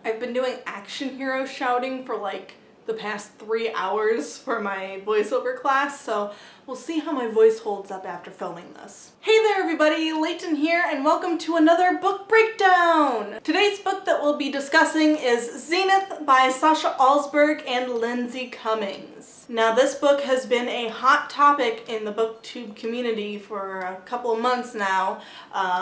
I've been doing action hero shouting for like the past 3 hours for my voiceover class, so we'll see how my voice holds up after filming this. Hey there everybody, Leighton here, and welcome to another book breakdown! Today's book that we'll be discussing is Zenith by Sasha Alsberg and Lindsay Cummings. Now this book has been a hot topic in the booktube community for a couple of months now,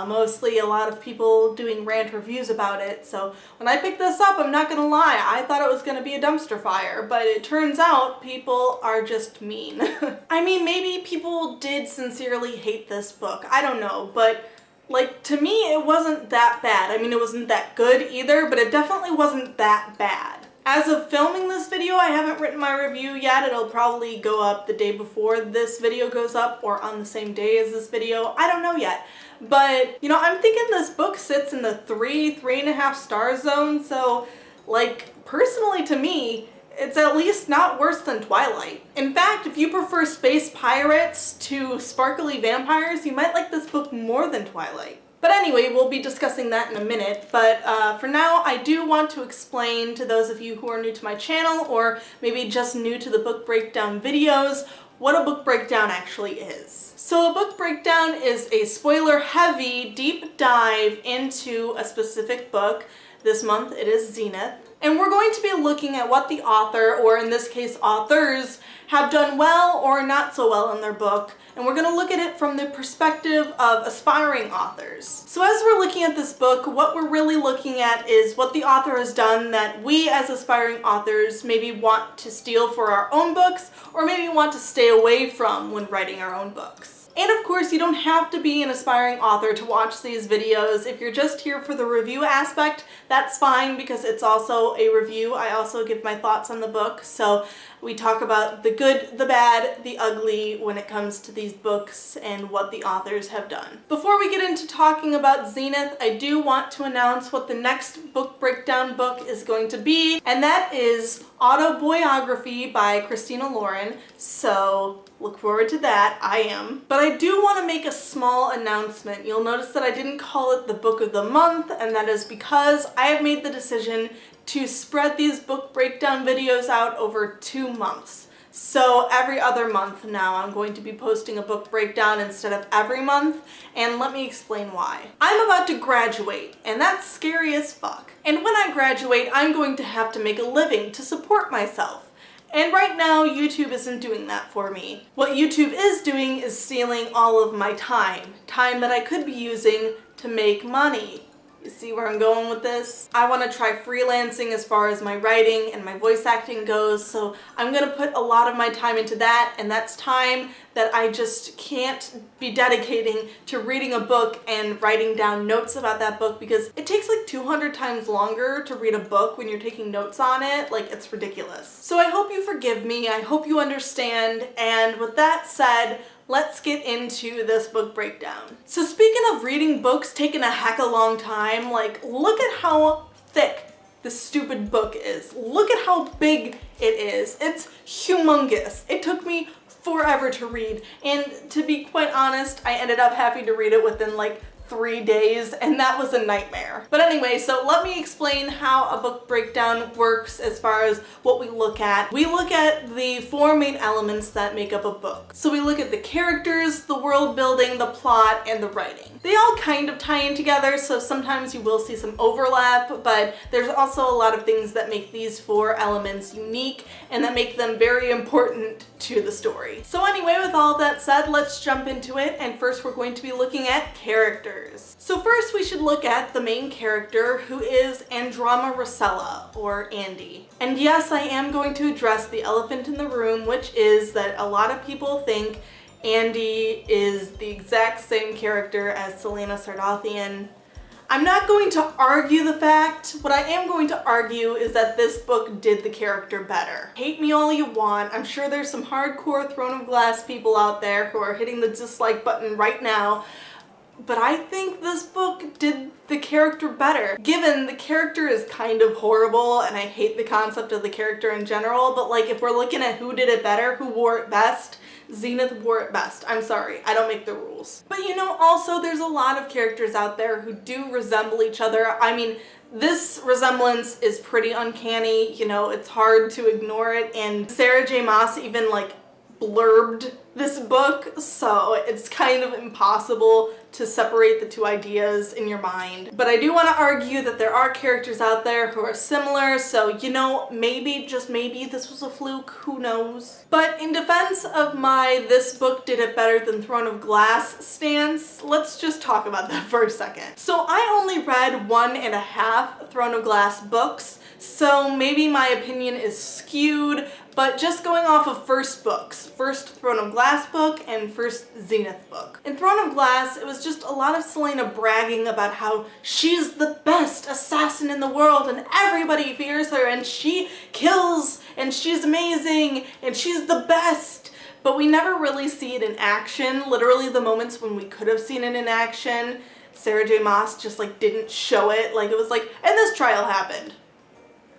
mostly a lot of people doing rant reviews about it, so when I picked this up, I'm not gonna lie, I thought it was gonna be a dumpster fire, but it turns out people are just mean. I mean, maybe people did sincerely hate this book, I don't know, but like, to me it wasn't that bad. I mean, it wasn't that good either, but it definitely wasn't that bad. As of filming this video, I haven't written my review yet. It'll probably go up the day before this video goes up or on the same day as this video. I don't know yet. But, you know, I'm thinking this book sits in the 3.5 star zone, so, like, personally to me, it's at least not worse than Twilight. In fact, if you prefer space pirates to sparkly vampires, you might like this book more than Twilight. But anyway, we'll be discussing that in a minute, but for now I do want to explain to those of you who are new to my channel or maybe just new to the book breakdown videos what a book breakdown actually is. So a book breakdown is a spoiler-heavy deep dive into a specific book. This month it is Zenith. And we're going to be looking at what the author, or in this case authors, have done well or not so well in their book. And we're going to look at it from the perspective of aspiring authors. So as we're looking at this book, what we're really looking at is what the author has done that we as aspiring authors maybe want to steal for our own books, or maybe want to stay away from when writing our own books. And of course, you don't have to be an aspiring author to watch these videos. If you're just here for the review aspect, that's fine because it's also a review. I also give my thoughts on the book, so we talk about the good, the bad, the ugly when it comes to these books and what the authors have done. Before we get into talking about Zenith, I do want to announce what the next book breakdown book is going to be, and that is Autobiography by Christina Lauren, so look forward to that. I am. But I do want to make a small announcement. You'll notice that I didn't call it the book of the month, and that is because I have made the decision to spread these book breakdown videos out over 2 months. So every other month now I'm going to be posting a book breakdown instead of every month, and let me explain why. I'm about to graduate, and that's scary as fuck. And when I graduate, I'm going to have to make a living to support myself. And right now, YouTube isn't doing that for me. What YouTube is doing is stealing all of my time. Time that I could be using to make money. You see where I'm going with this? I want to try freelancing as far as my writing and my voice acting goes, so I'm going to put a lot of my time into that, and that's time that I just can't be dedicating to reading a book and writing down notes about that book, because it takes like 200 times longer to read a book when you're taking notes on it. Like, it's ridiculous. So I hope you forgive me, I hope you understand, and with that said, let's get into this book breakdown. So speaking of reading books taking a heck of a long time, like, look at how thick this stupid book is. Look at how big it is. It's humongous. It took me forever to read, and to be quite honest, I ended up having to read it within like 3 days, and that was a nightmare. But anyway, so let me explain how a book breakdown works as far as what we look at. We look at the 4 main elements that make up a book. So we look at the characters, the world building, the plot, and the writing. They all kind of tie in together, so sometimes you will see some overlap, but there's also a lot of things that make these 4 elements unique and that make them very important to the story. So anyway, with all that said, let's jump into it, and first we're going to be looking at characters. So first we should look at the main character, who is Androma Rosella, or Andy. And yes, I am going to address the elephant in the room, which is that a lot of people think Andy is the exact same character as Selena Sardathian. I'm not going to argue the fact. What I am going to argue is that this book did the character better. Hate me all you want. I'm sure there's some hardcore Throne of Glass people out there who are hitting the dislike button right now, but I think this book did the character better. Given the character is kind of horrible, and I hate the concept of the character in general, but like, if we're looking at who did it better, who wore it best, Zenith wore it best. I'm sorry, I don't make the rules. But you know, also there's a lot of characters out there who do resemble each other. I mean, this resemblance is pretty uncanny, you know, it's hard to ignore it, and Sarah J. Maas even like blurbed this book, so it's kind of impossible to separate the two ideas in your mind. But I do want to argue that there are characters out there who are similar, so you know, maybe, just maybe, this was a fluke, who knows. But in defense of my "this book did it better than Throne of Glass" stance, let's just talk about that for a second. So I only read 1.5 Throne of Glass books, so maybe my opinion is skewed, but just going off of first books, first Throne of Glass book and first Zenith book. In Throne of Glass, it was just a lot of Selena bragging about how she's the best assassin in the world and everybody fears her and she kills and she's amazing and she's the best. But we never really see it in action. Literally the moments when we could have seen it in action, Sarah J. Maas just like didn't show it. Like it was like, and this trial happened.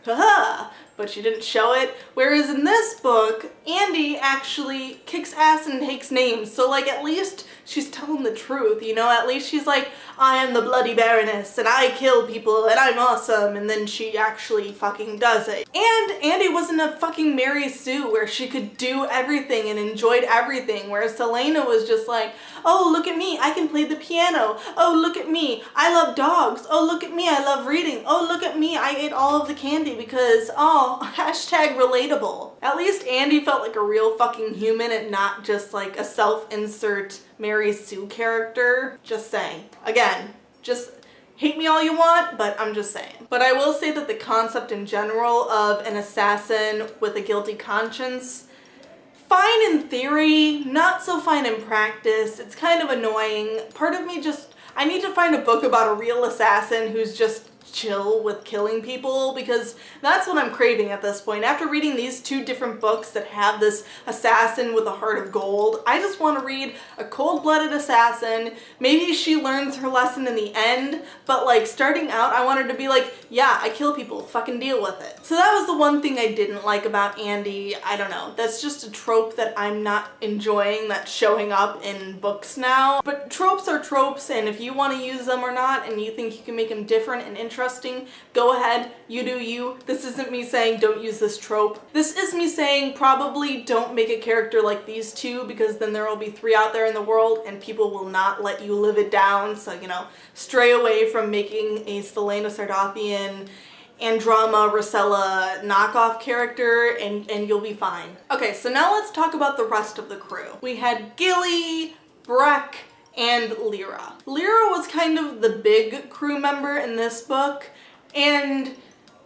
Haha! But she didn't show it. Whereas in this book, Andy actually kicks ass and takes names. So like at least she's telling the truth, you know? At least she's like, I am the Bloody Baroness and I kill people and I'm awesome, and then she actually fucking does it. And Andy wasn't a fucking Mary Sue where she could do everything and enjoyed everything, whereas Selena was just like, oh look at me, I can play the piano. Oh look at me, I love dogs. Oh look at me, I love reading. Oh look at me, I ate all of the candy because, oh, hashtag relatable. At least Andy felt like a real fucking human and not just like a self-insert Mary Sue character. Just saying. Again, just hate me all you want, but I'm just saying. But I will say that the concept in general of an assassin with a guilty conscience, fine in theory, not so fine in practice. It's kind of annoying. Part of me just, I need to find a book about a real assassin who's just chill with killing people, because that's what I'm craving at this point. After reading these two different books that have this assassin with a heart of gold, I just want to read a cold-blooded assassin. Maybe she learns her lesson in the end, but like starting out, I want her to be like, yeah, I kill people, fucking deal with it. So that was the one thing I didn't like about Andy. I don't know, that's just a trope that I'm not enjoying that's showing up in books now. But tropes are tropes, and if you want to use them or not, and you think you can make them different and interesting, go ahead, you do you. This isn't me saying don't use this trope. This is me saying probably don't make a character like these two, because then there will be 3 out there in the world and people will not let you live it down. So, you know, stray away from making a Selena Sardathian Androma Rosella knockoff character and you'll be fine. Okay, so now let's talk about the rest of the crew. We had Gilly, Breck, and Lyra. Lyra was kind of the big crew member in this book, and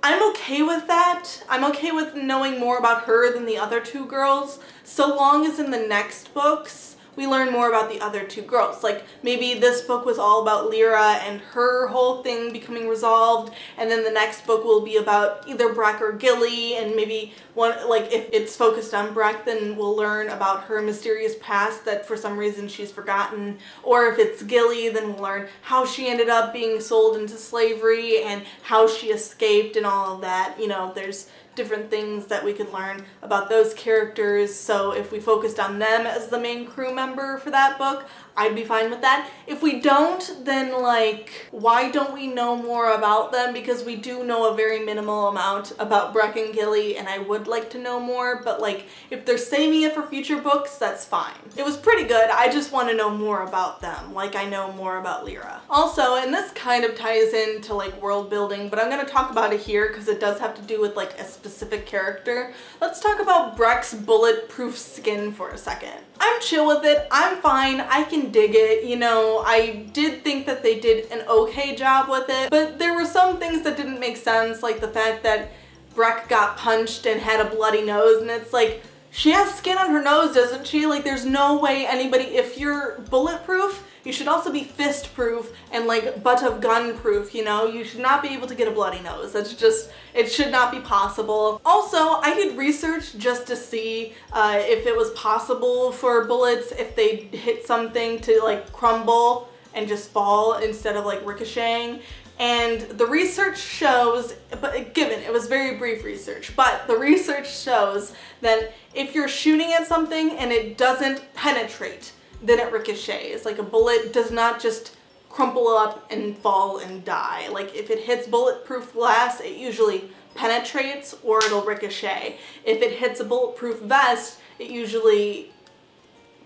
I'm okay with that. I'm okay with knowing more about her than the other 2 girls, so long as in the next books we learn more about the other 2 girls. Like maybe this book was all about Lyra and her whole thing becoming resolved, and then the next book will be about either Breck or Gilly, and maybe one, like if it's focused on Breck, then we'll learn about her mysterious past that for some reason she's forgotten. Or if it's Gilly, then we'll learn how she ended up being sold into slavery and how she escaped and all of that. You know, there's different things that we could learn about those characters, so if we focused on them as the main crew member for that book, I'd be fine with that. If we don't, then like, why don't we know more about them? Because we do know a very minimal amount about Breck and Gilly, and I would like to know more, but like, if they're saving it for future books, that's fine. It was pretty good, I just want to know more about them, like I know more about Lyra. Also, and this kind of ties into like world building, but I'm going to talk about it here because it does have to do with like a specific character. Let's talk about Breck's bulletproof skin for a second. I'm chill with it, I'm fine, I can dig it, you know. I did think that they did an okay job with it, but there were some things that didn't make sense, like the fact that Breck got punched and had a bloody nose, and it's like, she has skin on her nose, doesn't she? Like there's no way anybody, if you're bulletproof, you should also be fist proof and like butt of gun proof, you know? You should not be able to get a bloody nose. That's just, it should not be possible. Also, I did research just to see if it was possible for bullets, if they hit something, to like crumble and just fall instead of like ricocheting. And the research shows, but given it was very brief research, but the research shows that if you're shooting at something and it doesn't penetrate, then it ricochets. Like a bullet does not just crumple up and fall and die. Like if it hits bulletproof glass, it usually penetrates or it'll ricochet. If it hits a bulletproof vest, it usually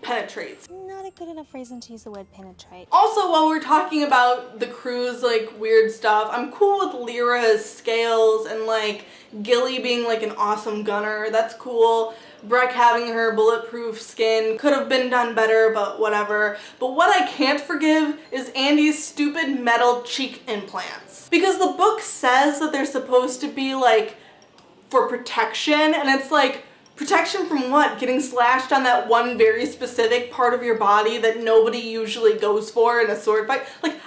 penetrates. Not a good enough reason to use the word penetrate. Also, while we're talking about the crew's like weird stuff, I'm cool with Lyra's scales and like Gilly being like an awesome gunner. That's cool. Breck having her bulletproof skin could have been done better, but whatever. But what I can't forgive is Andy's stupid metal cheek implants. Because the book says that they're supposed to be like for protection, and it's like, protection from what? Getting slashed on that one very specific part of your body that nobody usually goes for in a sword fight? Like,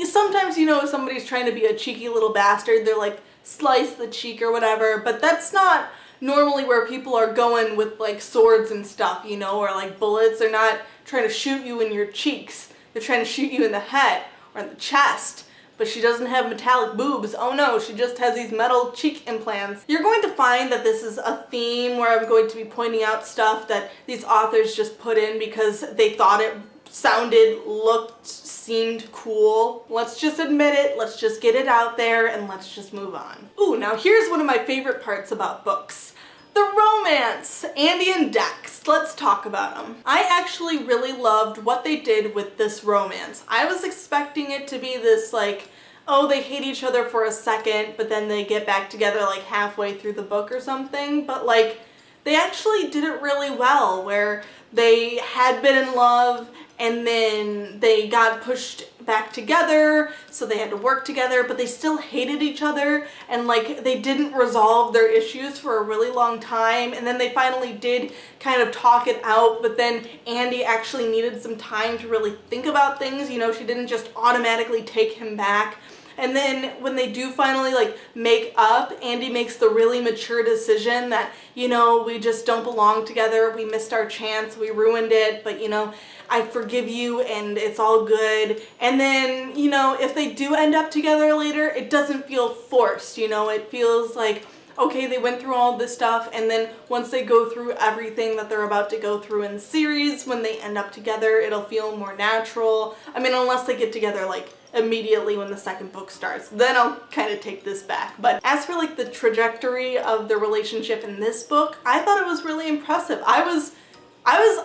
sometimes, you know, if somebody's trying to be a cheeky little bastard, they're like, slice the cheek or whatever, but that's not normally where people are going with like swords and stuff, you know, or like bullets. They're not trying to shoot you in your cheeks. They're trying to shoot you in the head or in the chest. But she doesn't have metallic boobs. Oh no, she just has these metal cheek implants. You're going to find that this is a theme where I'm going to be pointing out stuff that these authors just put in because they thought it sounded, looked, seemed cool. Let's just admit it, let's just get it out there, and let's just move on. Ooh, now here's one of my favorite parts about books. The romance! Andy and Dex. Let's talk about them. I actually really loved what they did with this romance. I was expecting it to be this like, oh, they hate each other for a second, but then they get back together like halfway through the book or something, but like, they actually did it really well, where they had been in love and then they got pushed back together, so they had to work together, but they still hated each other, and like they didn't resolve their issues for a really long time, and then they finally did kind of talk it out, but then Andy actually needed some time to really think about things. You know, she didn't just automatically take him back. And then when they do finally like make up, Andy makes the really mature decision that, you know, we just don't belong together, we missed our chance, we ruined it, but you know, I forgive you and it's all good. And then, you know, if they do end up together later, it doesn't feel forced, you know, it feels like, okay, they went through all this stuff, and then once they go through everything that they're about to go through in the series, when they end up together, it'll feel more natural. I mean, unless they get together like immediately when the second book starts, then I'll kind of take this back. But as for like the trajectory of the relationship in this book, I thought it was really impressive. I was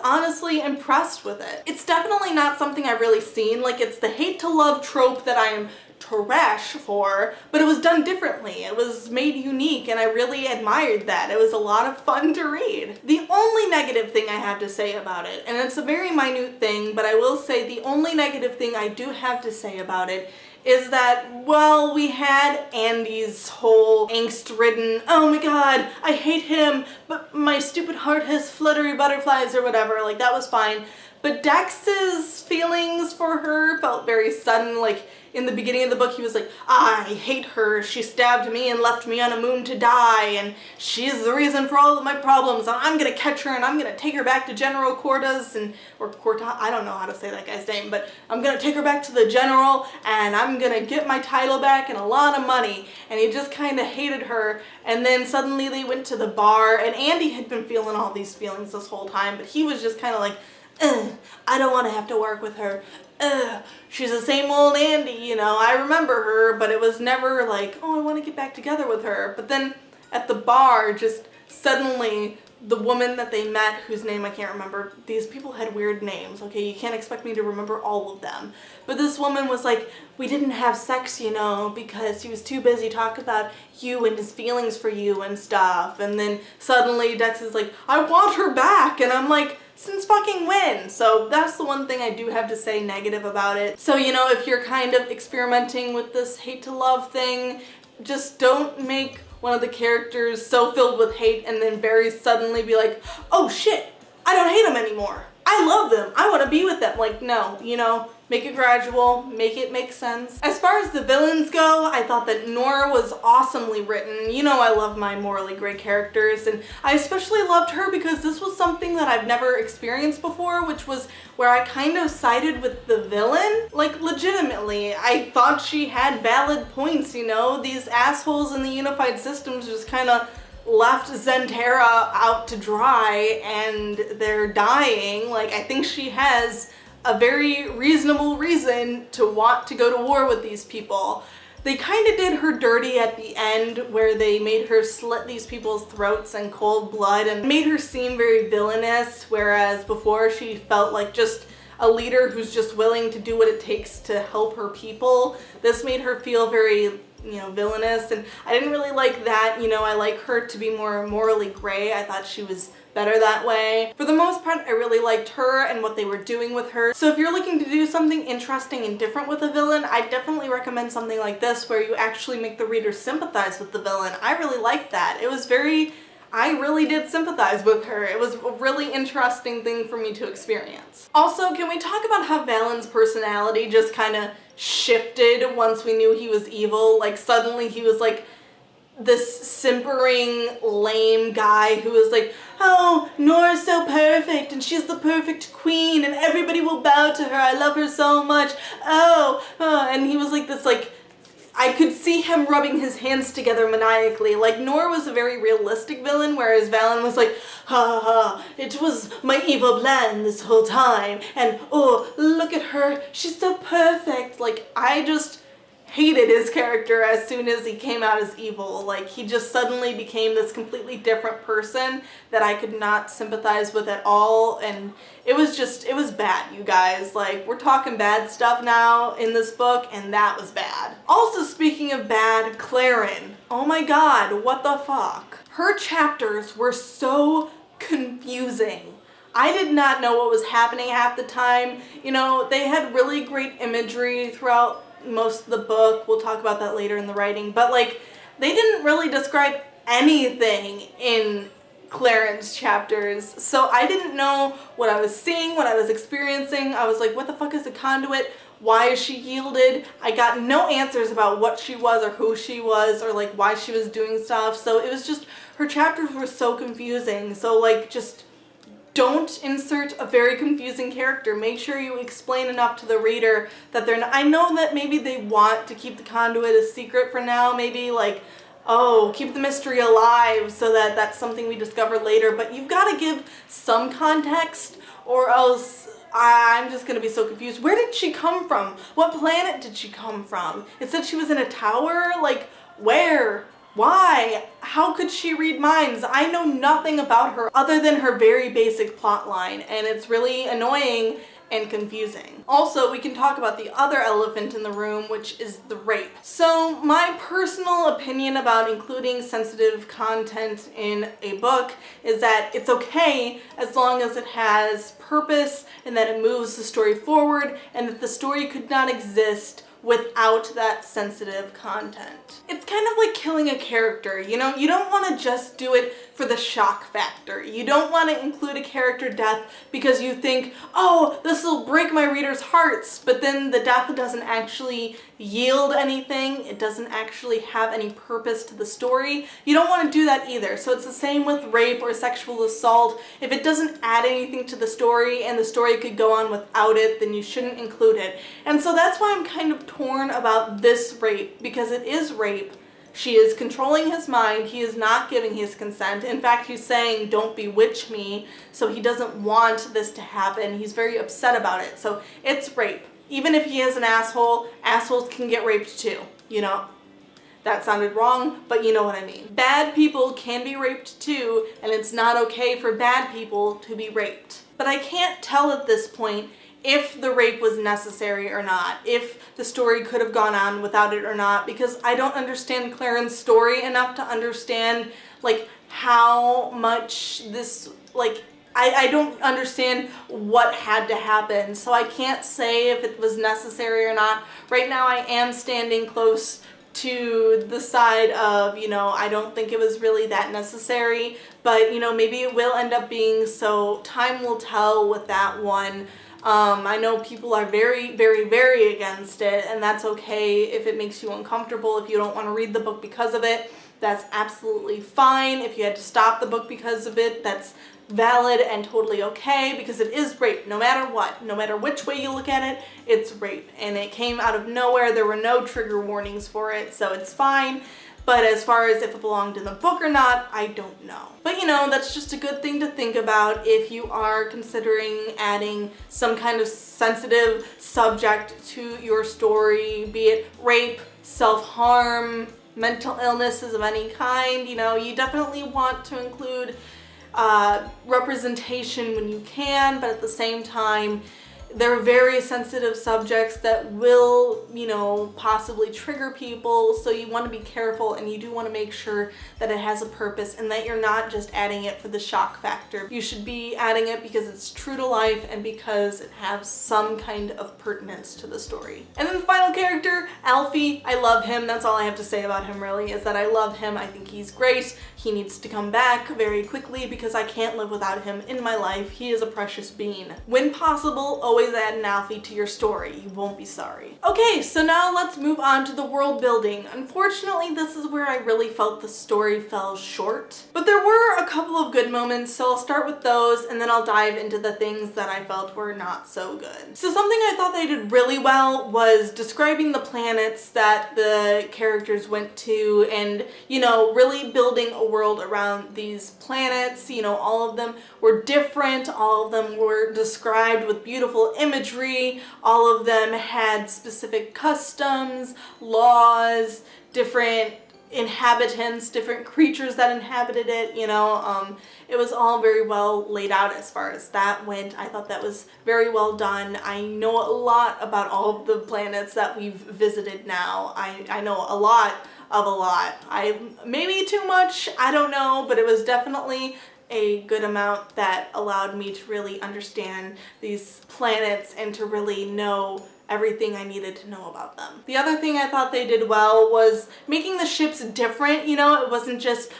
honestly impressed with it. It's definitely not something I've really seen. Like, it's the hate to love trope that I am trash for, but it was done differently. It was made unique, and I really admired that. It was a lot of fun to read. The only negative thing I have to say about it, and it's a very minute thing, but I will say the only negative thing I do have to say about it is that, well, we had Andy's whole angst-ridden, oh my god, I hate him, but my stupid heart has fluttery butterflies or whatever, like that was fine. But Dex's feelings for her felt very sudden. Like, in the beginning of the book, he was like, I hate her, she stabbed me and left me on a moon to die, and she's the reason for all of my problems, and I'm gonna catch her and I'm gonna take her back to General Cortas, or Corta, I don't know how to say that guy's name, but I'm gonna take her back to the General, and I'm gonna get my title back and a lot of money. And he just kind of hated her, and then suddenly they went to the bar, and Andy had been feeling all these feelings this whole time, but he was just kind of like, I don't want to have to work with her. She's the same old Andy, you know, I remember her, but it was never like, oh, I want to get back together with her. But then at the bar, just suddenly the woman that they met, whose name I can't remember, these people had weird names, okay, you can't expect me to remember all of them. But this woman was like, we didn't have sex, you know, because he was too busy talking about you and his feelings for you and stuff. And then suddenly Dex is like, I want her back, and I'm like, since fucking when? So that's the one thing I do have to say negative about it. So, you know, if you're kind of experimenting with this hate to love thing, just don't make one of the characters so filled with hate and then very suddenly be like, oh shit, I don't hate them anymore. I love them. I want to be with them. Like, no, you know, make it gradual, make it make sense. As far as the villains go, I thought that Nora was awesomely written. You know, I love my morally gray characters, and I especially loved her because this was something that I've never experienced before, which was where I kind of sided with the villain. Like, legitimately, I thought she had valid points, you know? These assholes in the unified systems just kind of left Zentera out to dry, and they're dying. Like, I think she has a very reasonable reason to want to go to war with these people. They kind of did her dirty at the end where they made her slit these people's throats in cold blood and made her seem very villainous, whereas before she felt like just a leader who's just willing to do what it takes to help her people. This made her feel very, villainous, and I didn't really like that. I like her to be more morally gray. I thought she was better that way. For the most part, I really liked her and what they were doing with her. So if you're looking to do something interesting and different with a villain, I definitely recommend something like this where you actually make the reader sympathize with the villain. I really liked that. I really did sympathize with her. It was a really interesting thing for me to experience. Also, can we talk about how Valen's personality just kind of shifted once we knew he was evil? Like suddenly he was like this simpering, lame guy who was like, oh, Nora's so perfect and she's the perfect queen and everybody will bow to her. I love her so much. And he was like this, like, I could see him rubbing his hands together maniacally. Like, Nora was a very realistic villain, whereas Valen was like, ha ha, it was my evil plan this whole time, and oh, look at her, she's so perfect. Like, I just hated his character as soon as he came out as evil. Like, he just suddenly became this completely different person that I could not sympathize with at all, and it was bad, you guys. Like, we're talking bad stuff now in this book, and that was bad. Also, speaking of bad, Claren. Oh my god, what the fuck? Her chapters were so confusing. I did not know what was happening half the time. They had really great imagery throughout most of the book. We'll talk about that later in the writing, but like, they didn't really describe anything in Claren's chapters, so I didn't know what I was seeing, what I was experiencing. I was like, what the fuck is a conduit? Why is she yielded? I got no answers about what she was or who she was or like why she was doing stuff. So it was just, her chapters were so confusing. So like, just don't insert a very confusing character. Make sure you explain enough to the reader that they're not, I know that maybe they want to keep the conduit a secret for now, maybe like, oh, keep the mystery alive so that that's something we discover later, but you've got to give some context or else I'm just gonna be so confused. Where did she come from? What planet did she come from? It said she was in a tower? Like, where? Why? How could she read minds? I know nothing about her other than her very basic plot line, and it's really annoying and confusing. Also, we can talk about the other elephant in the room, which is the rape. So my personal opinion about including sensitive content in a book is that it's okay as long as it has purpose and that it moves the story forward and that the story could not exist without that sensitive content. It's kind of like killing a character, you don't want to just do it for the shock factor. You don't want to include a character death because you think, oh, this will break my readers' hearts, but then the death doesn't actually yield anything. It doesn't actually have any purpose to the story. You don't want to do that either. So it's the same with rape or sexual assault. If it doesn't add anything to the story and the story could go on without it, then you shouldn't include it. And so that's why I'm kind of torn about this rape, because it is rape. She is controlling his mind. He is not giving his consent. In fact, he's saying, don't bewitch me. So he doesn't want this to happen. He's very upset about it. So it's rape. Even if he is an asshole, assholes can get raped too, That sounded wrong, but you know what I mean. Bad people can be raped too, and it's not okay for bad people to be raped. But I can't tell at this point if the rape was necessary or not, if the story could have gone on without it or not, because I don't understand Claren's story enough to understand, like, how much this, like, I don't understand what had to happen, so I can't say if it was necessary or not. Right now I am standing close to the side of, I don't think it was really that necessary, but, maybe it will end up being, so time will tell with that one. I know people are very, very, very against it, and that's okay if it makes you uncomfortable, if you don't want to read the book because of it. That's absolutely fine. If you had to stop the book because of it, that's valid and totally okay, because it is rape no matter what. No matter which way you look at it, it's rape. And it came out of nowhere. There were no trigger warnings for it, so it's fine. but as far as if it belonged in the book or not, I don't know. But you know, that's just a good thing to think about if you are considering adding some kind of sensitive subject to your story, be it rape, self-harm, mental illnesses of any kind. You know, you definitely want to include representation when you can, but at the same time, they're very sensitive subjects that will, you know, possibly trigger people, so you want to be careful and you do want to make sure that it has a purpose and that you're not just adding it for the shock factor. You should be adding it because it's true to life and because it has some kind of pertinence to the story. And then the final character, Alfie. I love him. That's all I have to say about him really, is that I love him. I think he's great. He needs to come back very quickly because I can't live without him in my life. He is a precious being. When possible, always add an Alfie to your story. You won't be sorry. Okay, so now let's move on to the world building. Unfortunately, this is where I really felt the story fell short, but there were a couple of good moments, so I'll start with those and then I'll dive into the things that I felt were not so good. So something I thought they did really well was describing the planets that the characters went to and, you know, really building a world around these planets. You know, all of them were different, all of them were described with beautiful imagery, all of them had specific customs, laws, different inhabitants, different creatures that inhabited it, you know. It was all very well laid out as far as that went. I thought that was very well done. I know a lot about all of the planets that we've visited now. I know a lot of a lot. Maybe too much, I don't know, but it was definitely a good amount that allowed me to really understand these planets and to really know everything I needed to know about them. The other thing I thought they did well was making the ships different. You know, it wasn't just,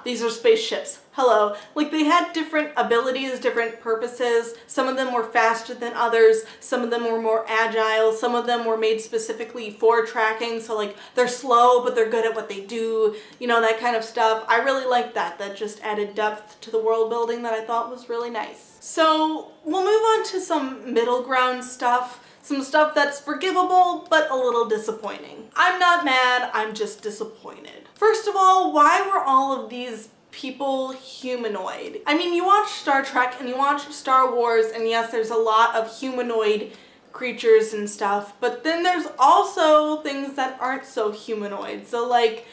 these are spaceships. Hello. Like, they had different abilities, different purposes. Some of them were faster than others. Some of them were more agile. Some of them were made specifically for tracking. So like, they're slow, but they're good at what they do. You know, that kind of stuff. I really liked that. That just added depth to the world building that I thought was really nice. So we'll move on to some middle ground stuff. Some stuff that's forgivable, but a little disappointing. I'm not mad, I'm just disappointed. First of all, why were all of these people humanoid? I mean, you watch Star Trek and you watch Star Wars, and yes, there's a lot of humanoid creatures and stuff, but then there's also things that aren't so humanoid. So like,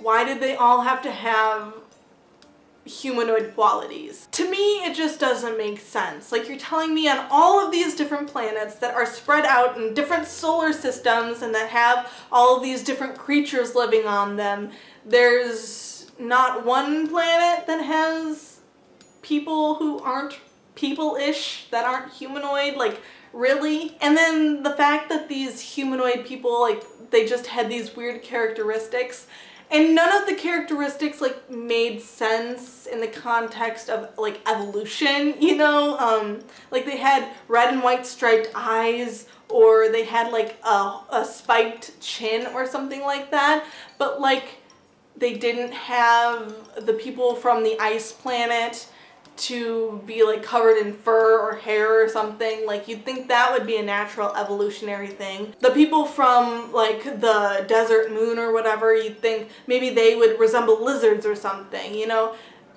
why did they all have to have humanoid qualities? To me, it just doesn't make sense. Like, you're telling me on all of these different planets that are spread out in different solar systems and that have all of these different creatures living on them, there's not one planet that has people who aren't people-ish, that aren't humanoid. Like, really? And then the fact that these humanoid people, like, they just had these weird characteristics, and none of the characteristics like made sense in the context of like evolution, you know? Like, they had red and white striped eyes, or they had like a spiked chin or something like that, but like, they didn't have the people from the ice planet to be like covered in fur or hair or something. Like, you'd think that would be a natural evolutionary thing. The people from like the desert moon or whatever, you'd think maybe they would resemble lizards or something, you know?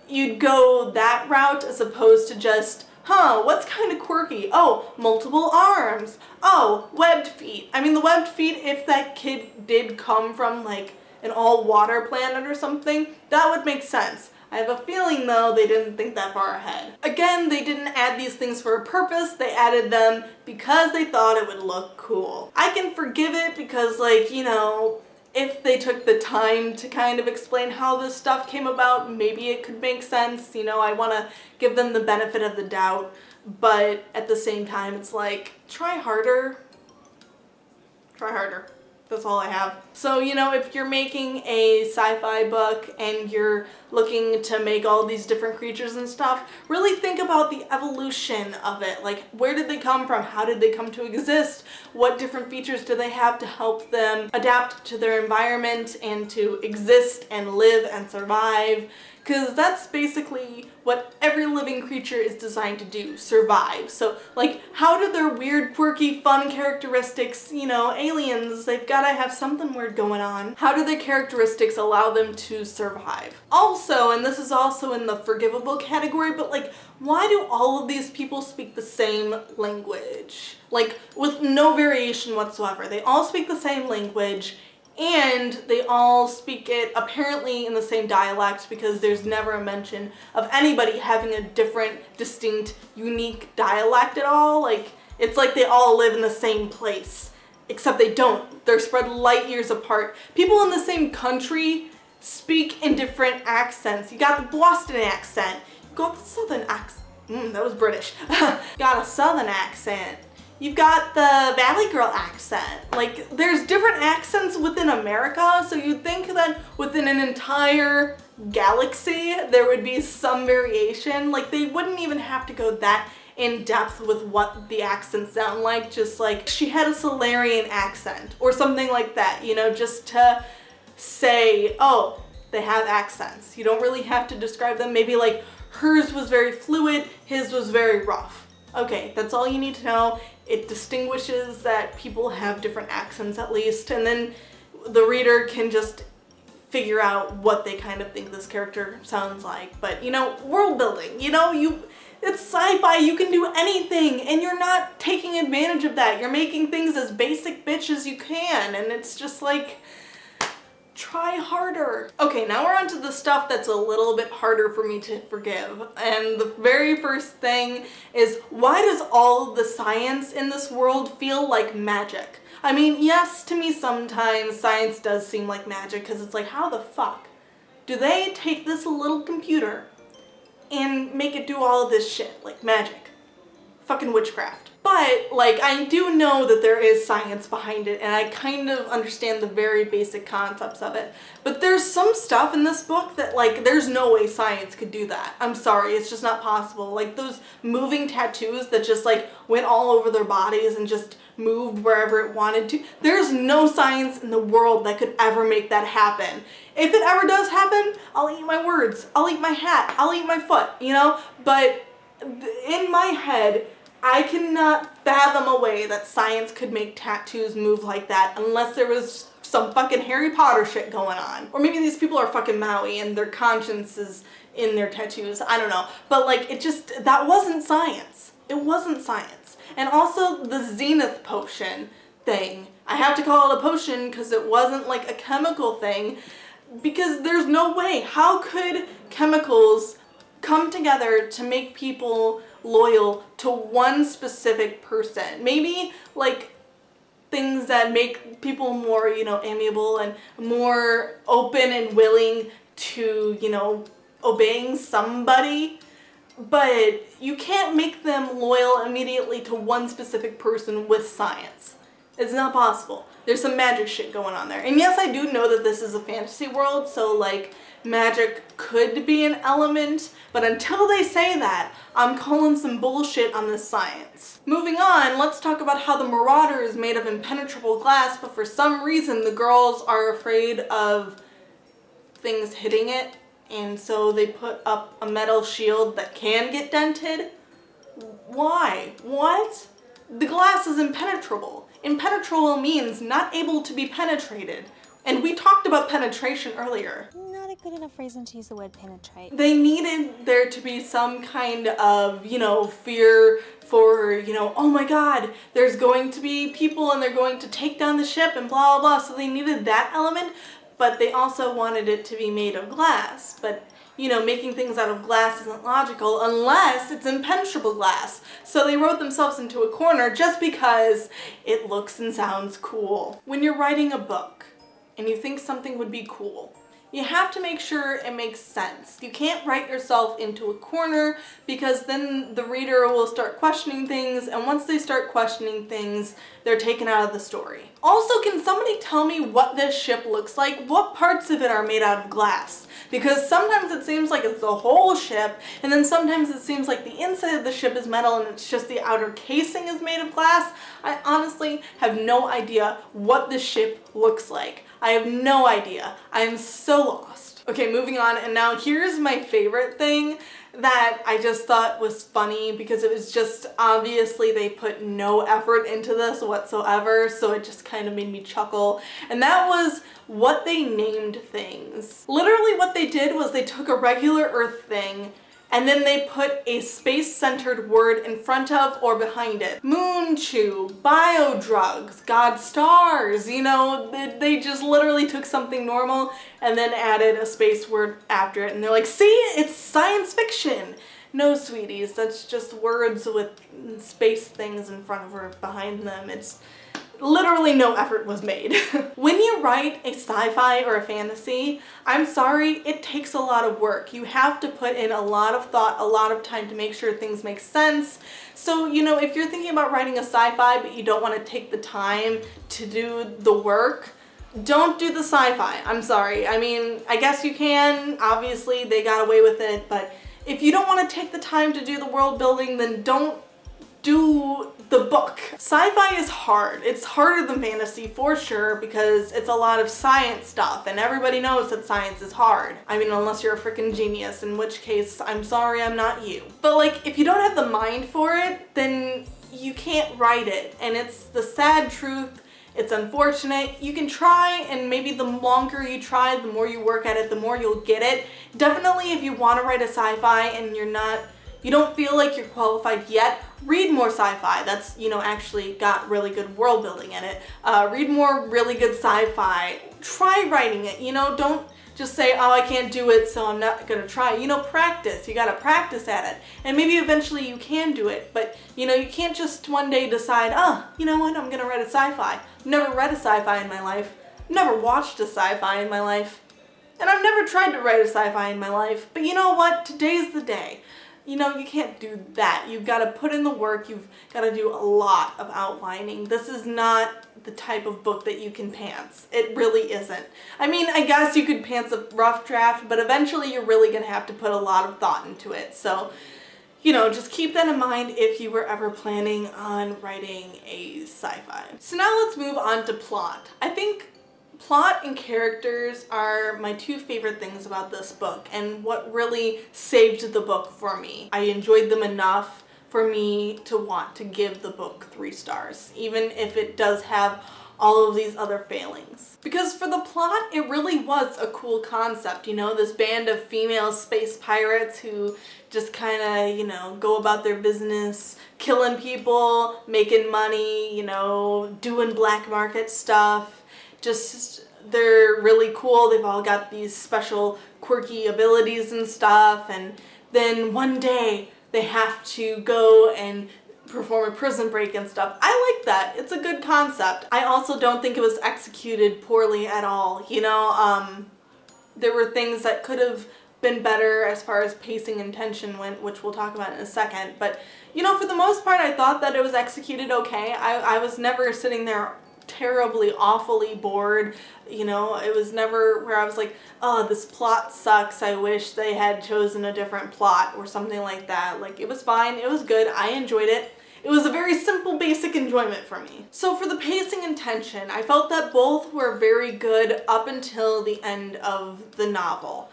You'd go that route as opposed to just, what's kind of quirky? Oh, multiple arms. Oh, webbed feet. I mean, the webbed feet, if that kid did come from like an all water planet or something, that would make sense. I have a feeling though they didn't think that far ahead. Again, they didn't add these things for a purpose. They added them because they thought it would look cool. I can forgive it because, like, you know, if they took the time to kind of explain how this stuff came about, maybe it could make sense. You know, I want to give them the benefit of the doubt, but at the same time, it's like, try harder. Try harder. That's all I have. So, you know, if you're making a sci-fi book and you're looking to make all these different creatures and stuff, really think about the evolution of it. Like, where did they come from? How did they come to exist? What different features do they have to help them adapt to their environment and to exist and live and survive? because that's basically what every living creature is designed to do, survive. So, like, how do their weird, quirky, fun characteristics, you know, aliens, they've gotta have something weird going on. How do their characteristics allow them to survive? Also, and this is also in the forgivable category, but like, why do all of these people speak the same language? Like, with no variation whatsoever. They all speak the same language, and they all speak it apparently in the same dialect, because there's never a mention of anybody having a different, distinct, unique dialect at all. Like, it's like they all live in the same place, except they don't. They're spread light years apart. People in the same country speak in different accents. You got the Boston accent, you got the Southern accent, that was British. Got a Southern accent. You've got the Valley Girl accent. Like, there's different accents within America, so you'd think that within an entire galaxy there would be some variation. Like, they wouldn't even have to go that in depth with what the accents sound like. Just like, she had a Solarian accent or something like that, you know, just to say, oh, they have accents. You don't really have to describe them. Maybe like hers was very fluid, his was very rough. Okay, that's all you need to know. It distinguishes that people have different accents at least, and then the reader can just figure out what they kind of think this character sounds like. But, you know, world building, you know, it's sci-fi, you can do anything, and you're not taking advantage of that. You're making things as basic bitch as you can, and it's just like, try harder. Okay, now we're on to the stuff that's a little bit harder for me to forgive. And the very first thing is, why does all of the science in this world feel like magic? I mean, yes, to me sometimes science does seem like magic, because it's like, how the fuck do they take this little computer and make it do all of this shit? Like, magic. Fucking witchcraft. But, like, I do know that there is science behind it, and I kind of understand the very basic concepts of it. But there's some stuff in this book that, like, there's no way science could do that. I'm sorry, it's just not possible. Like, those moving tattoos that just, like, went all over their bodies and just moved wherever it wanted to. There's no science in the world that could ever make that happen. If it ever does happen, I'll eat my words. I'll eat my hat. I'll eat my foot, you know? But in my head, I cannot fathom a way that science could make tattoos move like that unless there was some fucking Harry Potter shit going on. Or maybe these people are fucking Maui and their conscience is in their tattoos. I don't know. But like, it just, that wasn't science. It wasn't science. And also the Zenith potion thing. I have to call it a potion because it wasn't like a chemical thing, because there's no way. How could chemicals come together to make people loyal to one specific person? Maybe like things that make people more, you know, amiable and more open and willing to, you know, obeying somebody, but you can't make them loyal immediately to one specific person with science. It's not possible. There's some magic shit going on there. And yes, I do know that this is a fantasy world, so like magic could be an element, but until they say that, I'm calling some bullshit on this science. Moving on, let's talk about how the Marauder is made of impenetrable glass, but for some reason the girls are afraid of things hitting it, and so they put up a metal shield that can get dented. Why? What? The glass is impenetrable. Impenetrable means not able to be penetrated. And we talked about penetration earlier. Not a good enough reason to use the word penetrate. They needed there to be some kind of, you know, fear for, you know, oh my god, there's going to be people and they're going to take down the ship and blah, blah, blah. So they needed that element, but they also wanted it to be made of glass. But, you know, making things out of glass isn't logical unless it's impenetrable glass. So they wrote themselves into a corner just because it looks and sounds cool. When you're writing a book and you think something would be cool, you have to make sure it makes sense. You can't write yourself into a corner, because then the reader will start questioning things, and once they start questioning things, they're taken out of the story. Also, can somebody tell me what this ship looks like? What parts of it are made out of glass? Because sometimes it seems like it's the whole ship, and then sometimes it seems like the inside of the ship is metal and it's just the outer casing is made of glass. I honestly have no idea what this ship looks like. I have no idea. I am so lost. Okay, moving on, and now here's my favorite thing that I just thought was funny because it was just obviously they put no effort into this whatsoever, so it just kind of made me chuckle, and that was what they named things. Literally what they did was they took a regular Earth thing and then they put a space-centered word in front of or behind it. Moon chew, biodrugs, God stars, you know, they just literally took something normal and then added a space word after it. And they're like, see, it's science fiction. No, sweeties, that's just words with space things in front of or behind them. It's literally no effort was made. When you write a sci-fi or a fantasy, I'm sorry, it takes a lot of work. You have to put in a lot of thought, a lot of time to make sure things make sense. So, you know, if you're thinking about writing a sci-fi but you don't want to take the time to do the work, don't do the sci-fi. I'm sorry. I mean, I guess you can. Obviously, they got away with it, but if you don't want to take the time to do the world building, then don't do the book. Sci-fi is hard. It's harder than fantasy for sure because it's a lot of science stuff and everybody knows that science is hard. I mean, unless you're a freaking genius, in which case, I'm sorry, I'm not you. But like, if you don't have the mind for it, then you can't write it. And it's the sad truth. It's unfortunate. You can try, and maybe the longer you try, the more you work at it, the more you'll get it. Definitely if you want to write a sci-fi and you don't feel like you're qualified yet, read more sci-fi that's, you know, actually got really good world building in it. Read more really good sci-fi. Try writing it, you know, don't just say, oh, I can't do it, so I'm not gonna try. You know, practice. You gotta practice at it. And maybe eventually you can do it, but, you know, you can't just one day decide, oh, you know what, I'm gonna write a sci-fi. I've never read a sci-fi in my life. I've never watched a sci-fi in my life. And I've never tried to write a sci-fi in my life. But you know what? Today's the day. You know, you can't do that. You've got to put in the work. You've got to do a lot of outlining. This is not the type of book that you can pants. It really isn't. I mean, I guess you could pants a rough draft, but eventually you're really going to have to put a lot of thought into it. So, you know, just keep that in mind if you were ever planning on writing a sci-fi. So now let's move on to plot. I think plot and characters are my two favorite things about this book and what really saved the book for me. I enjoyed them enough for me to want to give the book 3 stars, even if it does have all of these other failings. Because for the plot, it really was a cool concept, you know, this band of female space pirates who just kind of, you know, go about their business, killing people, making money, you know, doing black market stuff. Just, they're really cool. They've all got these special quirky abilities and stuff, and then one day they have to go and perform a prison break and stuff. I like that. It's a good concept. I also don't think it was executed poorly at all. You know, there were things that could have been better as far as pacing and tension went, which we'll talk about in a second, but you know, for the most part, I thought that it was executed okay. I was never sitting there terribly, awfully bored. You know, it was never where I was like, oh, this plot sucks. I wish they had chosen a different plot or something like that. Like, it was fine. It was good. I enjoyed it. It was a very simple, basic enjoyment for me. So for the pacing and tension, I felt that both were very good up until the end of the novel.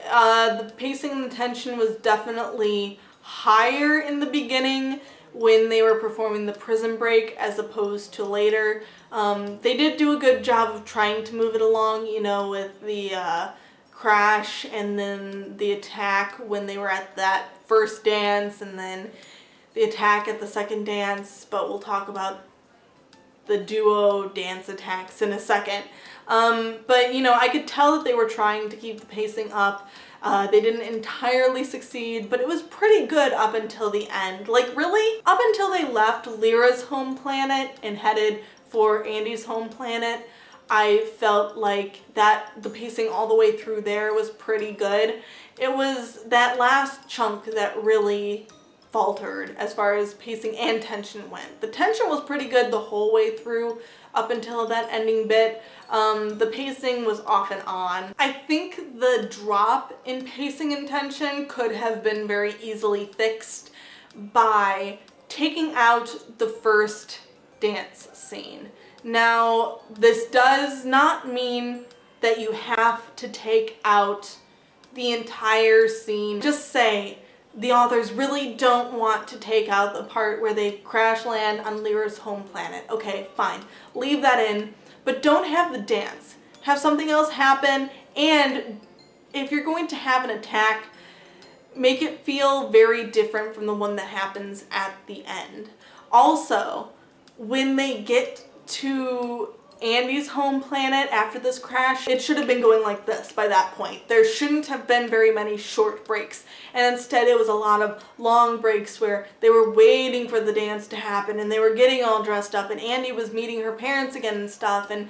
The pacing and the tension was definitely higher in the beginning when they were performing the prison break as opposed to later. They did do a good job of trying to move it along, you know, with the crash and then the attack when they were at that first dance and then the attack at the second dance, but we'll talk about the duo dance attacks in a second. But, you know, I could tell that they were trying to keep the pacing up. They didn't entirely succeed, but it was pretty good up until the end. Like, really? Up until they left Lyra's home planet and headed for Andy's home planet, I felt like the pacing all the way through there was pretty good. It was that last chunk that really faltered as far as pacing and tension went. The tension was pretty good the whole way through up until that ending bit. The pacing was off and on. I think the drop in pacing and tension could have been very easily fixed by taking out the first dance scene. Now, this does not mean that you have to take out the entire scene. Just say the authors really don't want to take out the part where they crash land on Lyra's home planet. Okay, fine. Leave that in, but don't have the dance. Have something else happen, and if you're going to have an attack, make it feel very different from the one that happens at the end. Also, when they get to Andy's home planet after this crash, it should have been going like this by that point. There shouldn't have been very many short breaks, and instead it was a lot of long breaks where they were waiting for the dance to happen and they were getting all dressed up and Andy was meeting her parents again and stuff. And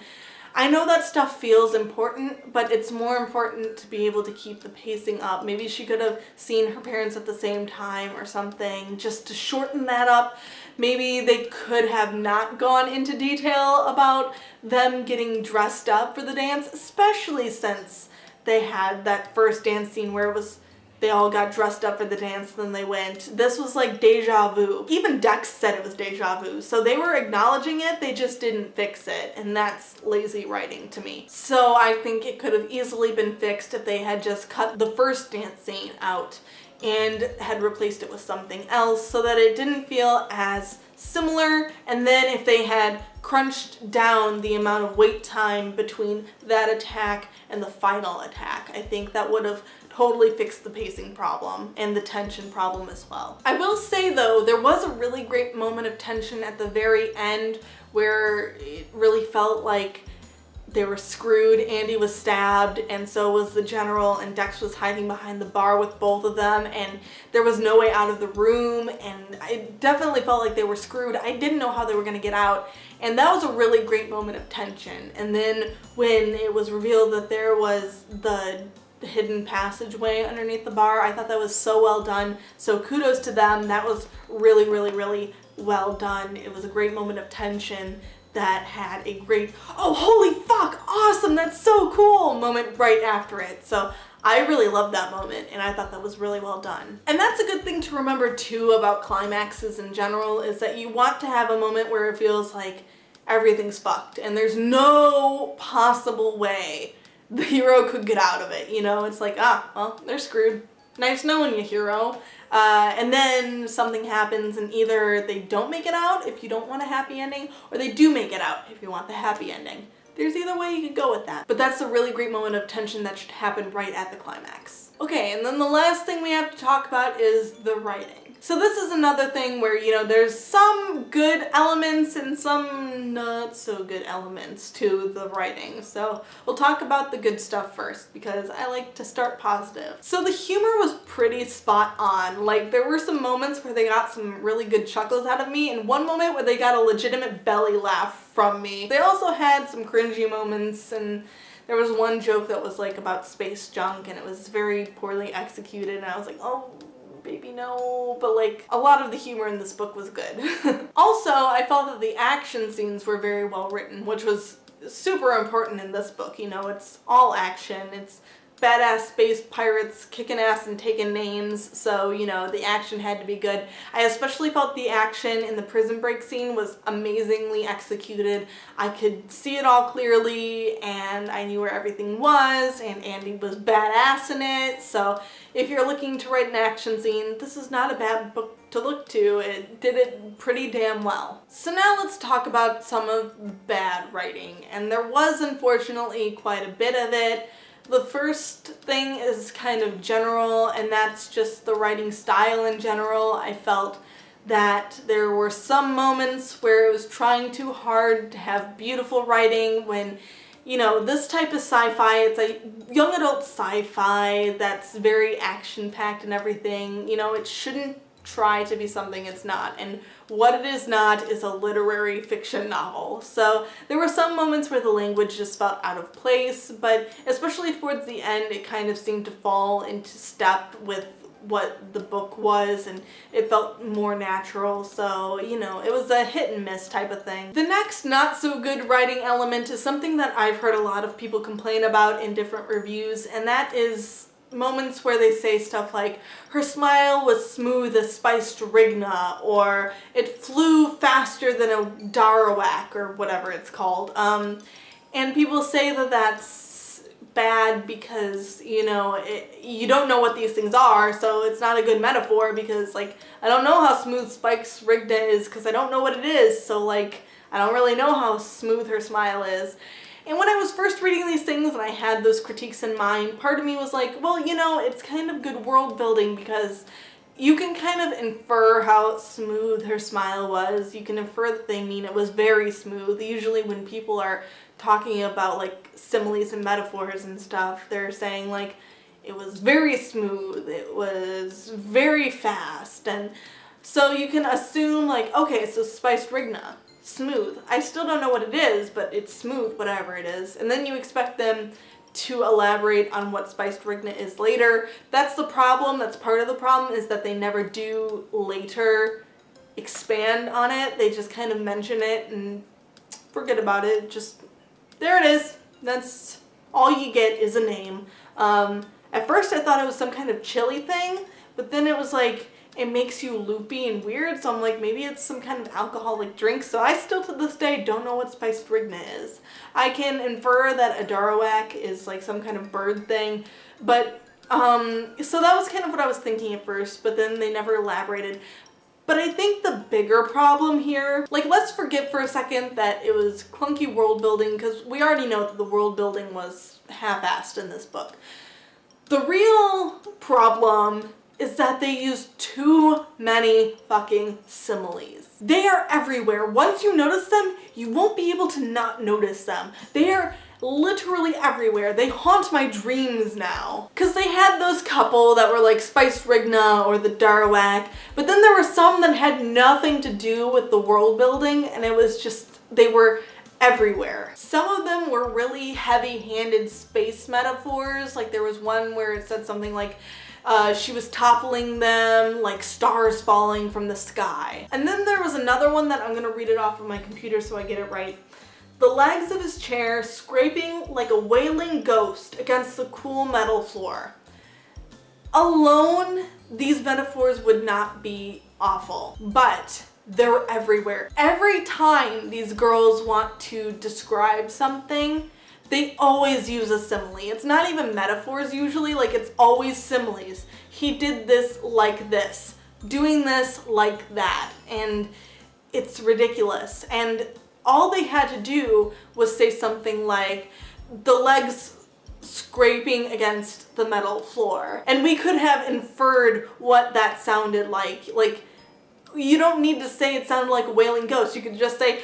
I know that stuff feels important, but it's more important to be able to keep the pacing up. Maybe she could have seen her parents at the same time or something, just to shorten that up. Maybe they could have not gone into detail about them getting dressed up for the dance, especially since they had that first dance scene where it was they all got dressed up for the dance, then they went. This was like deja vu. Even Dex said it was deja vu, so they were acknowledging it, they just didn't fix it, and that's lazy writing to me. So I think it could have easily been fixed if they had just cut the first dance scene out and had replaced it with something else so that it didn't feel as similar, and then if they had crunched down the amount of wait time between that attack and the final attack, I think that would have totally fixed the pacing problem and the tension problem as well. I will say though, there was a really great moment of tension at the very end where it really felt like they were screwed. Andy was stabbed and so was the general, and Dex was hiding behind the bar with both of them, and there was no way out of the room, and I definitely felt like they were screwed. I didn't know how they were going to get out, and that was a really great moment of tension. And then when it was revealed that there was the hidden passageway underneath the bar, I thought that was so well done. So kudos to them. That was really, really, really well done. It was a great moment of tension that had a great, oh holy fuck, awesome, that's so cool moment right after it. So I really loved that moment, and I thought that was really well done. And that's a good thing to remember too about climaxes in general, is that you want to have a moment where it feels like everything's fucked and there's no possible way the hero could get out of it. You know, it's like, well, they're screwed. Nice knowing you, hero. And then something happens and either they don't make it out if you don't want a happy ending, or they do make it out if you want the happy ending. There's either way you could go with that. But that's a really great moment of tension that should happen right at the climax. Okay, and then the last thing we have to talk about is the writing. So this is another thing where, you know, there's some good elements and some not so good elements to the writing. So we'll talk about the good stuff first, because I like to start positive. So the humor was pretty spot on. Like, there were some moments where they got some really good chuckles out of me, and one moment where they got a legitimate belly laugh from me. They also had some cringy moments, and there was one joke that was like about space junk, and it was very poorly executed, and I was like, oh, baby no, but like a lot of the humor in this book was good. Also, I felt that the action scenes were very well written, which was super important in this book. You know, it's all action, it's badass space pirates kicking ass and taking names, so you know the action had to be good. I especially felt the action in the prison break scene was amazingly executed. I could see it all clearly and I knew where everything was, and Andy was badass in it. So if you're looking to write an action scene, this is not a bad book to look to. It did it pretty damn well. So now let's talk about some of the bad writing, and there was unfortunately quite a bit of it. The first thing is kind of general, and that's just the writing style in general. I felt that there were some moments where it was trying too hard to have beautiful writing when, you know, this type of sci-fi, it's a young adult sci-fi that's very action-packed and everything. You know, it shouldn't try to be something it's not, and what it is not is a literary fiction novel. So there were some moments where the language just felt out of place, but especially towards the end it kind of seemed to fall into step with what the book was, and it felt more natural. So, you know, it was a hit and miss type of thing. The next not so good writing element is something that I've heard a lot of people complain about in different reviews, and that is moments where they say stuff like, her smile was smooth as spiced rigna, or it flew faster than a darawak, or whatever it's called. And people say that that's bad because, you know, you don't know what these things are, so it's not a good metaphor because, like, I don't know how smooth Spike's Rigna is because I don't know what it is, so, like, I don't really know how smooth her smile is. And when I was first reading these things and I had those critiques in mind, part of me was like, well, you know, it's kind of good world building because you can kind of infer how smooth her smile was. You can infer that they mean it was very smooth. Usually when people are talking about like similes and metaphors and stuff, they're saying like it was very smooth, it was very fast, and so you can assume like, okay, so spiced Rigna, smooth. I still don't know what it is, but it's smooth, whatever it is. And then you expect them to elaborate on what spiced Rigna is later. That's the problem. That's part of the problem, is that they never do later expand on it. They just kind of mention it and forget about it. Just, there it is. That's all you get is a name. At first I thought it was some kind of chili thing, but then it was like, it makes you loopy and weird, so I'm like, maybe it's some kind of alcoholic drink. So I still to this day don't know what spiced Rigna is. I can infer that a Darawak is like some kind of bird thing, but so that was kind of what I was thinking at first, but then they never elaborated. But I think the bigger problem here, like, let's forget for a second that it was clunky world building, because we already know that the world building was half-assed in this book. The real problem is that they use too many fucking similes. They are everywhere. Once you notice them, you won't be able to not notice them. They are literally everywhere. They haunt my dreams now. Because they had those couple that were like Spiced Rigna or the Darawak, but then there were some that had nothing to do with the world building, and it was just, they were everywhere. Some of them were really heavy-handed space metaphors. Like there was one where it said something like, she was toppling them like stars falling from the sky. And then there was another one that I'm gonna read it off of my computer so I get it right. The legs of his chair scraping like a wailing ghost against the cool metal floor. Alone, these metaphors would not be awful, but they're everywhere. Every time these girls want to describe something, they always use a simile. It's not even metaphors usually, like it's always similes. He did this like this, doing this like that, and it's ridiculous. And all they had to do was say something like the legs scraping against the metal floor. And we could have inferred what that sounded like. Like, you don't need to say it sounded like a wailing ghost. You could just say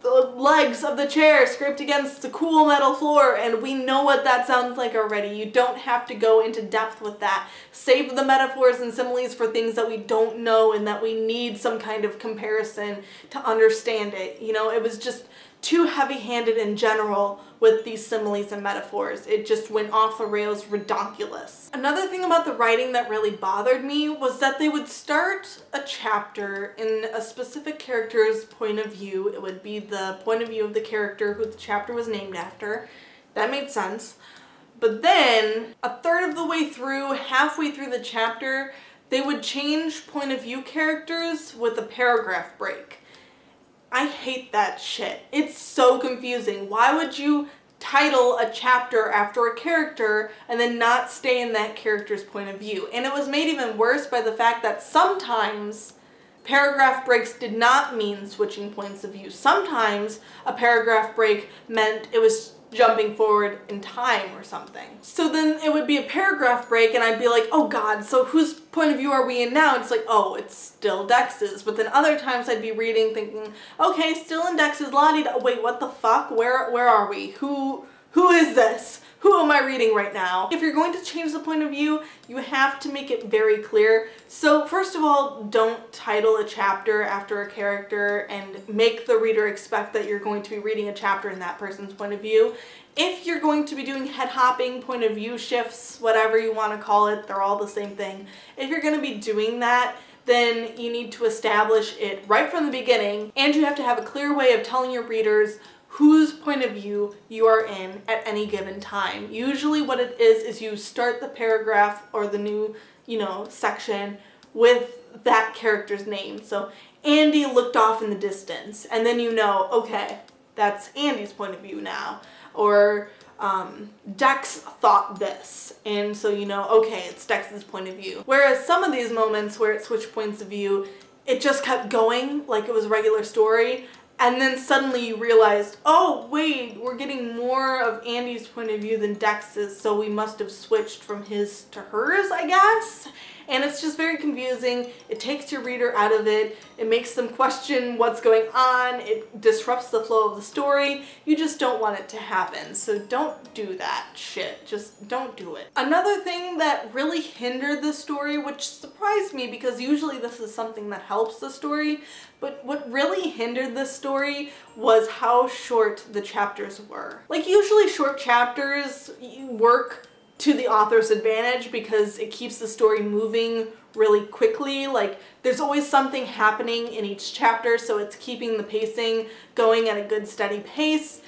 the legs of the chair scraped against the cool metal floor, and we know what that sounds like already. You don't have to go into depth with that. Save the metaphors and similes for things that we don't know and that we need some kind of comparison to understand it. You know, it was just too heavy-handed in general with these similes and metaphors. It just went off the rails redonkulous. Another thing about the writing that really bothered me was that they would start a chapter in a specific character's point of view. It would be the point of view of the character who the chapter was named after. That made sense. But then, a third of the way through, halfway through the chapter, they would change point of view characters with a paragraph break. I hate that shit. It's so confusing. Why would you title a chapter after a character and then not stay in that character's point of view? And it was made even worse by the fact that sometimes paragraph breaks did not mean switching points of view. Sometimes a paragraph break meant it was jumping forward in time or something. So then it would be a paragraph break and I'd be like, oh god, so whose point of view are we in now? It's like, oh, it's still Dex's. But then other times I'd be reading thinking, okay, still in Dex's, la-di-da. Wait, what the fuck? Where are we? Who is this? Who am I reading right now? If you're going to change the point of view, you have to make it very clear. So first of all, don't title a chapter after a character and make the reader expect that you're going to be reading a chapter in that person's point of view. If you're going to be doing head hopping, point of view shifts, whatever you want to call it, they're all the same thing. If you're going to be doing that, then you need to establish it right from the beginning, and you have to have a clear way of telling your readers whose point of view you are in at any given time. Usually what it is you start the paragraph or the new, section with that character's name. So Andy looked off in the distance, and then okay, that's Andy's point of view now. Or Dex thought this, and so you know, okay, it's Dex's point of view. Whereas some of these moments where it switched points of view, it just kept going like it was a regular story, and then suddenly you realized, oh wait, we're getting more of Andy's point of view than Dex's, so we must have switched from his to hers, I guess? And it's just very confusing. It takes your reader out of it. It makes them question what's going on. It disrupts the flow of the story. You just don't want it to happen. So don't do that shit. Just don't do it. Another thing that really hindered the story, which surprised me because usually this is something that helps the story, but what really hindered the story was how short the chapters were. Like usually short chapters work to the author's advantage because it keeps the story moving really quickly. Like there's always something happening in each chapter, so it's keeping the pacing going at a good steady pace.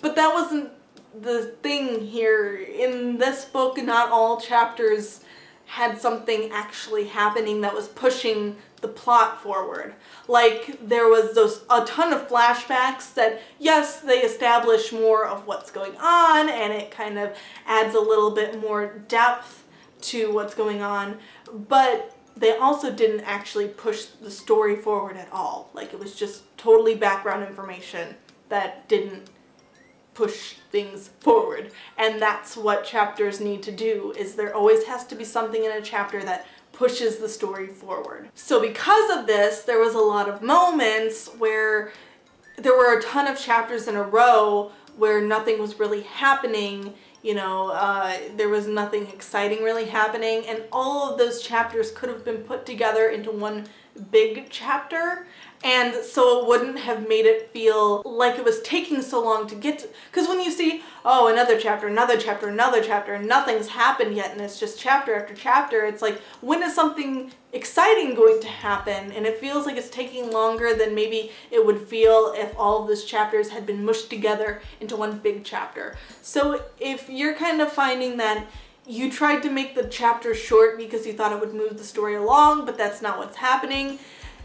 But that wasn't the thing here. In this book, not all chapters had something actually happening that was pushing the plot forward. Like there was a ton of flashbacks that, yes, they establish more of what's going on and it kind of adds a little bit more depth to what's going on, but they also didn't actually push the story forward at all. Like it was just totally background information that didn't push things forward. And that's what chapters need to do, is there always has to be something in a chapter that pushes the story forward. So because of this, there was a lot of moments where there were a ton of chapters in a row where nothing was really happening, you know, there was nothing exciting really happening, and all of those chapters could have been put together into one big chapter, and so it wouldn't have made it feel like it was taking so long to get to, because when you see, oh, another chapter, another chapter, another chapter, and nothing's happened yet, and it's just chapter after chapter, it's like, when is something exciting going to happen? And it feels like it's taking longer than maybe it would feel if all of those chapters had been mushed together into one big chapter. So if you're kind of finding that you tried to make the chapter short because you thought it would move the story along, but that's not what's happening,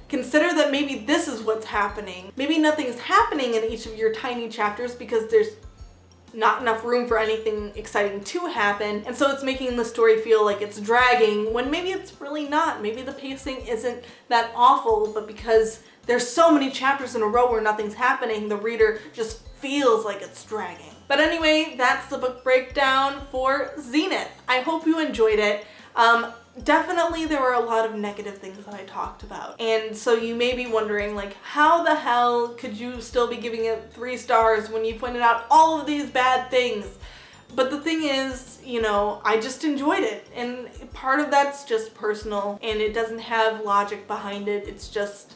consider that maybe this is what's happening. Maybe nothing's happening in each of your tiny chapters because there's not enough room for anything exciting to happen, and so it's making the story feel like it's dragging when maybe it's really not. Maybe the pacing isn't that awful, but because there's so many chapters in a row where nothing's happening, the reader just feels like it's dragging. But anyway, that's the book breakdown for Zenith. I hope you enjoyed it. Definitely there were a lot of negative things that I talked about. And so you may be wondering, like, how the hell could you still be giving it 3 stars when you pointed out all of these bad things? But the thing is, you know, I just enjoyed it. And part of that's just personal, and it doesn't have logic behind it. It's just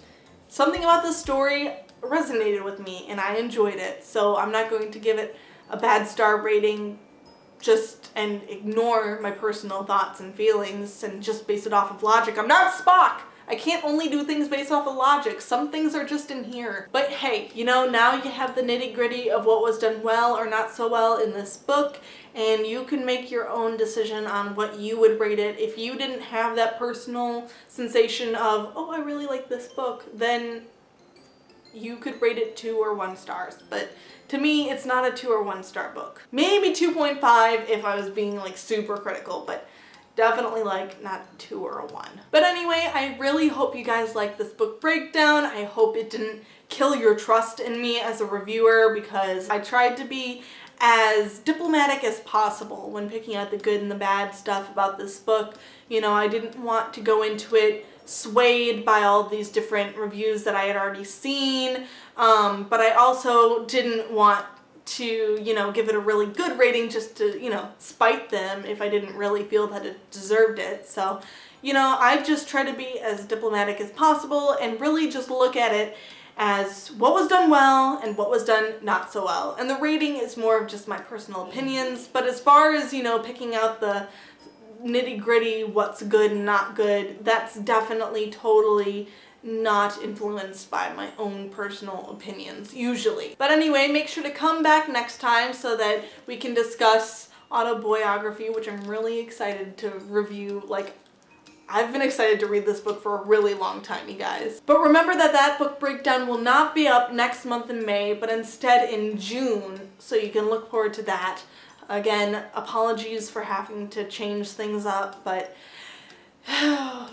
something about the story resonated with me, and I enjoyed it. So I'm not going to give it a bad star rating and ignore my personal thoughts and feelings and just base it off of logic. I'm not Spock! I can't only do things based off of logic. Some things are just in here. But hey, you know, now you have the nitty-gritty of what was done well or not so well in this book, and you can make your own decision on what you would rate it. If you didn't have that personal sensation of, oh, I really like this book, then you could rate it 2 or 1 stars. But to me, it's not a 2 or 1 star book. Maybe 2.5 if I was being like super critical, but definitely like not 2 or a 1. But anyway, I really hope you guys liked this book breakdown. I hope it didn't kill your trust in me as a reviewer, because I tried to be as diplomatic as possible when picking out the good and the bad stuff about this book. You know, I didn't want to go into it swayed by all these different reviews that I had already seen, but I also didn't want to, you know, give it a really good rating just to, you know, spite them if I didn't really feel that it deserved it. So, you know, I just try to be as diplomatic as possible and really just look at it as what was done well and what was done not so well. And the rating is more of just my personal opinions, but as far as, you know, picking out the nitty-gritty what's good and not good, that's definitely totally not influenced by my own personal opinions, usually. But anyway, make sure to come back next time so that we can discuss autobiography, which I'm really excited to review. Like, I've been excited to read this book for a really long time, you guys. But remember that that book breakdown will not be up next month in May, but instead in June, so you can look forward to that. Again, apologies for having to change things up, but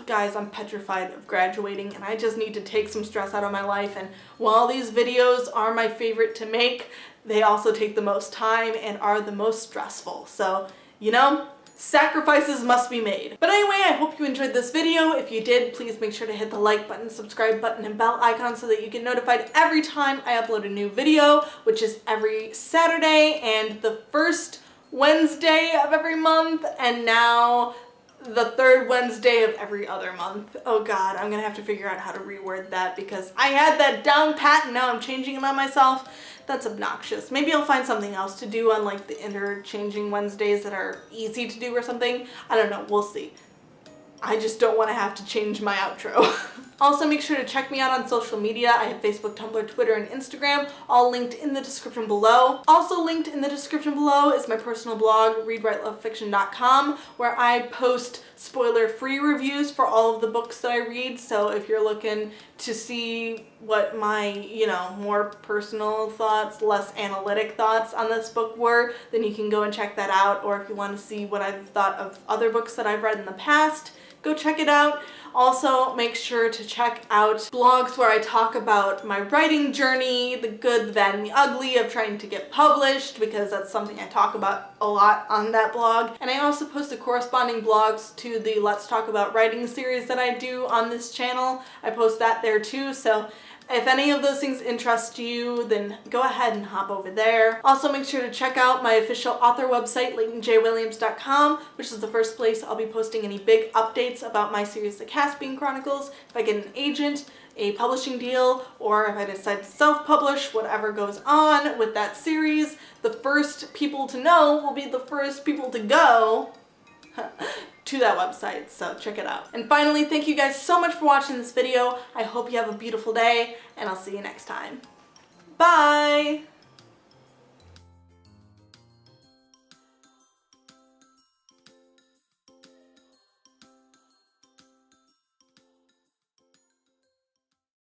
guys, I'm petrified of graduating and I just need to take some stress out of my life. And while these videos are my favorite to make, they also take the most time and are the most stressful. So, you know, sacrifices must be made. But anyway, I hope you enjoyed this video. If you did, please make sure to hit the like button, subscribe button, and bell icon so that you get notified every time I upload a new video, which is every Saturday and the first Wednesday of every month, and now the third Wednesday of every other month. Oh god, I'm gonna have to figure out how to reword that because I had that down pat and now I'm changing it on myself. That's obnoxious. Maybe I'll find something else to do on like the interchanging Wednesdays that are easy to do or something. I don't know, we'll see. I just don't want to have to change my outro. Also, make sure to check me out on social media. I have Facebook, Tumblr, Twitter, and Instagram, all linked in the description below. Also linked in the description below is my personal blog, readwritelovefiction.com, where I post spoiler-free reviews for all of the books that I read. So if you're looking to see what my, you know, more personal thoughts, less analytic thoughts on this book were, then you can go and check that out. Or if you want to see what I've thought of other books that I've read in the past, go check it out. Also, make sure to check out blogs where I talk about my writing journey, the good, the bad, and the ugly of trying to get published, because that's something I talk about a lot on that blog. And I also post the corresponding blogs to the Let's Talk About Writing series that I do on this channel. I post that there too, so if any of those things interest you, then go ahead and hop over there. Also, make sure to check out my official author website, LeightonJWilliams.com, which is the first place I'll be posting any big updates about my series, The Caspian Chronicles. If I get an agent, a publishing deal, or if I decide to self-publish, whatever goes on with that series, the first people to know will be the first people to go to that website, so check it out. And finally, thank you guys so much for watching this video. I hope you have a beautiful day, and I'll see you next time. Bye!